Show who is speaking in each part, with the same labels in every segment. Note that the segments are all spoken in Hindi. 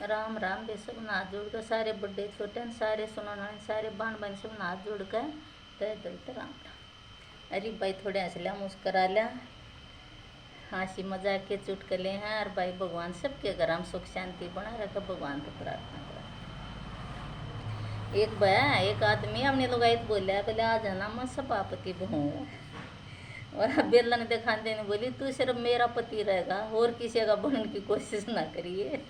Speaker 1: राम राम बे सब हाथ जोड़ कर सारे बड़े छोटे सारे सुनाना सारे बाण बन सब हाथ जोड़ कर तय दिल तो राम राम। अरे भाई थोड़े हंस लिया मुस्करा लिया हंसी मजाक के चुटकले हैं। और भाई भगवान सबके घर हम सुख शांति बना रखा भगवान को प्रार्थना करा। एक भया एक आदमी हमने लोग आए बोलिया बोले आज है ना मैं सभापति बहु और बिरला ने देखा देने बोली तू सिर्फ मेरा पति रहेगा और किसी का बनने की कोशिश ना करिए।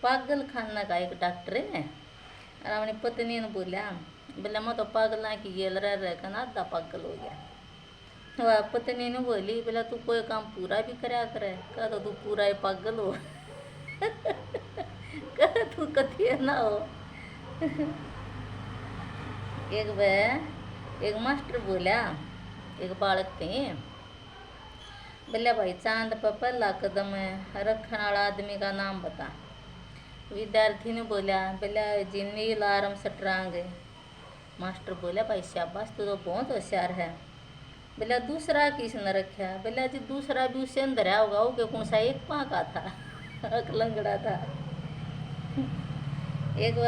Speaker 1: पागल खाना का एक डॉक्टर है और अपनी पत्नी ने बोलिया बोले मैं तो पागल की गेल रह ना आधा पागल हो गया। वह पत्नी ने बोली बोला तू कोई काम पूरा भी कराया करे कह तो तू पूरा ही पागल हो कह तू कथी ना हो। एक मास्टर बोलिया एक बालक थे बोले भाई चांद पर पहला कदम रखने वाला आदमी का नाम बता। विद्यार्थी ने बोला बोला जी नील आरम सटरांग। मास्टर बोला भाई शाबाश तू तो बहुत होशियार है। बोला दूसरा किसने रखा बोला जी दूसरा भी उससे अंदर होगा वो कि कौन सा एक पाँ का था लंगड़ा था। एक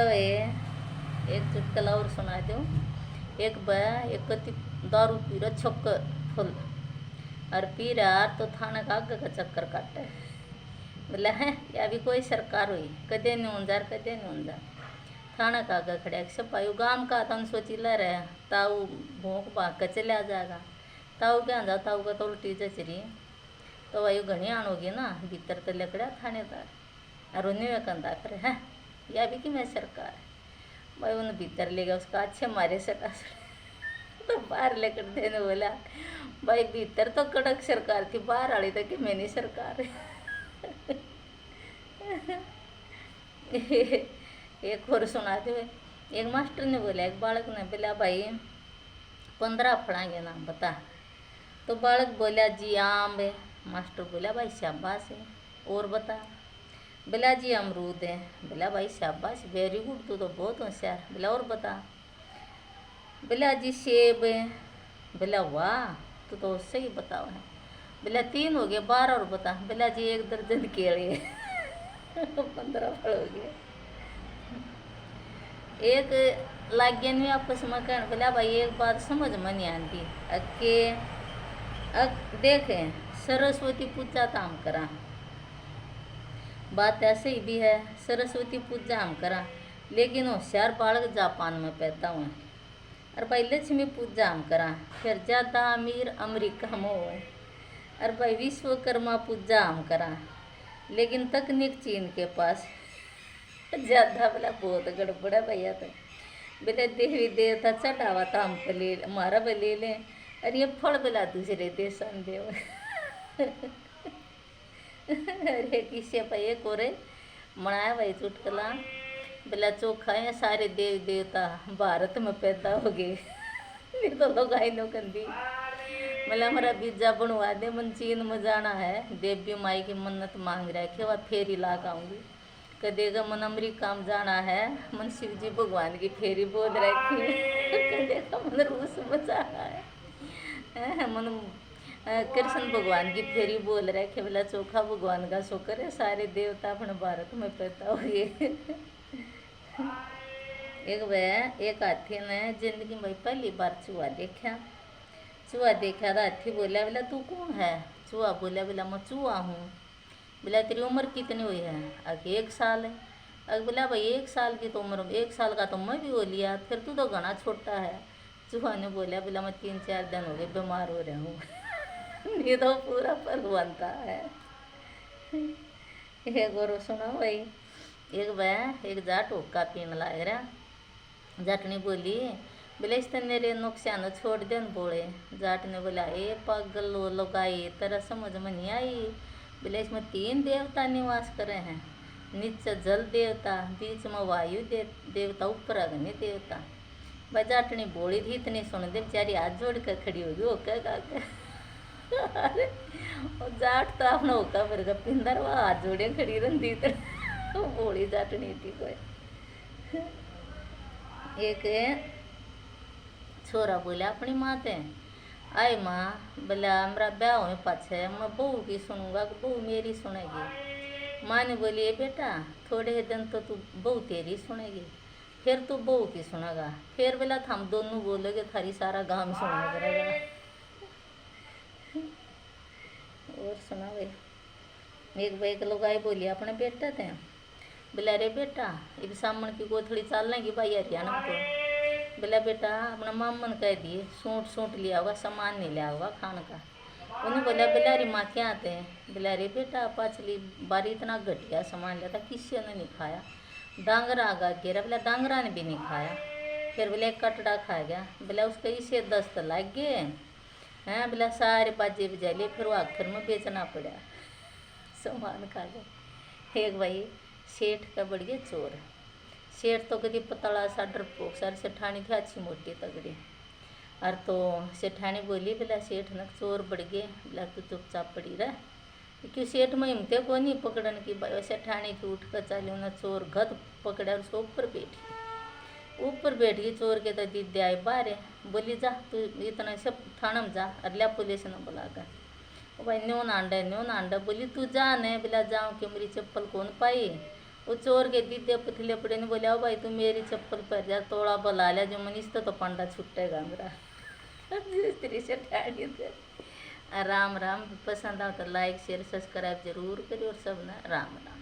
Speaker 1: एक चुटकला और सुना दो। एक कति दारू पी रहा छक्कर फुल और पी रहा तो थाने का आगे का चक्कर काटे। बोला है या भी कोई सरकार हुई कदे नहीं उंजार कदे नहीं उंजार थाना का आगे खड़े सपायु गांव का तन सोची ला रहे ताऊ भोंक भाग के चला जाएगा ताऊ क्या जा ताऊ का तो उल्टी जचरी तो वही घनी आन होगी ना भीतर तो लकड़ा थानेदार और उन्हें कंधा करे है या भी कि मैं सरकार है भाई उन्हें भीतर ले गया उसका अच्छे मारे सटा तो बाहर लेकर देने बोला भाई भीतर तो कड़क सरकार थी बाहर आड़ी तक कि मैंने सरकार है। एक और सुना दे। एक मास्टर ने बोला एक बालक ने बोला भाई 15 फड़ाएंगे नाम बता। तो बालक बोला जी आम है। मास्टर बोला भाई शाबाश है और बता। बोला जी अमरूद है। बोला भाई शाबाश वेरी गुड तू तो बहुत होशियार। बोला और बता। बोला जी सेब है। बोला वाह तू तो सही बताओ है। बोला 3 हो गए 12 और बता। बोला जी 1 दर्जन केले 15 फल हो गए। एक लाग्य में आपस में कहने बोला भाई एक बात समझ में नहीं आती अके देखें सरस्वती पूजा तो हम करा बात ऐसे ही भी है सरस्वती पूजा हम करा लेकिन होशियार बालक जापान में पैदा हुए और भाई लक्ष्मी पूजा हम करा फिर ज़्यादा अमीर अमेरिका में हुए और भाई विश्वकर्मा पूजा हम करा लेकिन तकनीक चीन के पास ज़्यादा बोला बहुत गड़बड़ है भैया तो बोले देवी देवता चढ़ावा था हम पे ले हमारा पे ले लें और ये फल बोला दूसरे देश देव अरे किसे पे कोरे मनाया भाई चुटकला बोला चोखा है सारे देव देवता भारत में पैदा हो गए नहीं तो लोग आई नो कंदी बोला हमारा बीजा बनवा दे मन चीन में जाना है देवी माई की मन्नत मांग रखे वह फेरी ला आऊँगी कदेगा मन अमेरिका में जाना है मन शिव जी भगवान की फेरी बोल रखी कदेगा मन रूस में जाना है मन कृष्ण भगवान की फेरी बोल रखे बोला चोखा भगवान का शुक्र है सारे देवता अपने भारत में पैदा हो गए। एक हाथी ने जिंदगी में पहली बार चूहा देखा तो हाथी बोला बोला तू कौन है। चूहा बोला बोला मैं चूहा हूँ। बोला तेरी उम्र कितनी हुई है। अगे 1 साल है। अगर बोला भाई 1 साल की तो उम्र 1 साल का तो मैं भी हो लिया फिर तू तो घना छोटा है। चूहा ने बोला बोला मैं 3-4 दिन हो गए बीमार हो रहा हूँ ये तो पूरा पर बनता है। एक और सुना भाई एक जाट हुक्का पीने लग रहा जाट ने बोली बोले इस मेरे नुकसान छोड़ दे न बोले। जाट ने बोला ए पागल लगाई तेरा समझ में नहीं आई बोले इसमें 3 देवता निवास करे हैं नीचे जल देवता बीच में वायु देवता ऊपर अग्नि देवता। भाई जाटनी बोली थी इतनी सुन दे बेचारी हाथ जोड़ कर खड़ी होगी होकर का अरे और जाट तो अपना होका भर का पिंदर वह हाथ जोड़े खड़ी रही तो बोली जाटनी थी कोई। एक छोरा बोला अपनी माँ ते आए माँ बोला हमारा ब्याह हुए पाछे मैं बहू की सुनूंगा बहू मेरी सुनेगी। माँ ने बोली ए बेटा थोड़े दिन तो तू बहू तेरी सुनेगी, फिर तू बहू की सुनेगा, फिर बोला हम दोनों बोलोगे थारी सारा गांव सुना करेगा। और सुना भाई। एक भाई लोग आई बोली अपने बेटा थे, बोला रे बेटा इब सामन की गोथड़ी चाल लेंगी भाई हरियाणा को। बोला बेटा अपना मामन कह दिए सूट सूट लिया होगा, सामान नहीं लिया होगा खान का। उन्हें बोला बिलारी माँ क्या आते हैं, बिलारी बेटा पाछली बारी इतना घटिया सामान लिया था किसी ने नहीं खाया, डांगरा आगा गिरा, बोला डांगरा ने भी नहीं खाया। फिर बोले कटड़ा खा गया, बोला उसके इसे दस्त लग गए हैं, बोला सारे बाजे बजा लिए, फिर वो आखिर में बेचना पड़ा सामान खा गया। एक भाई सेठ का बढ़िया चोर, सेठ तो कभी पतला सा डरपोक सर सेठानी थी अच्छी मोटी तगड़ी। और तो सेठानी बोली बोला सेठ न चोर बढ़ गए, बोला तू चुपचाप पड़ी रह, क्यों सेठ में हिमते को नहीं पकड़न की। सेठानी थी उठ कर चली, उन्हें चोर घत पकड़ा और उसको ऊपर बैठ गई चोर के। तो दीदी आई बाहर बोली जा तू इतना सब थाना में जा और लिया पुलिस ने बुला कर। ओ भाई न्योन आंडा बोली तू जा न, बोला जाऊँ कि मेरी चप्पल कौन पाई। वो चोर के दीदे पुतले पड़े ने बोले ओ भाई तू मेरी चप्पल पर जा, तोड़ा बला लिया जो मनीष तो पंडा छुटेगा मेरा। स्त्री से ठाड़ी थे। राम राम। पसंद आओ तो लाइक शेयर सब्सक्राइब जरूर करिए और सब ना राम राम।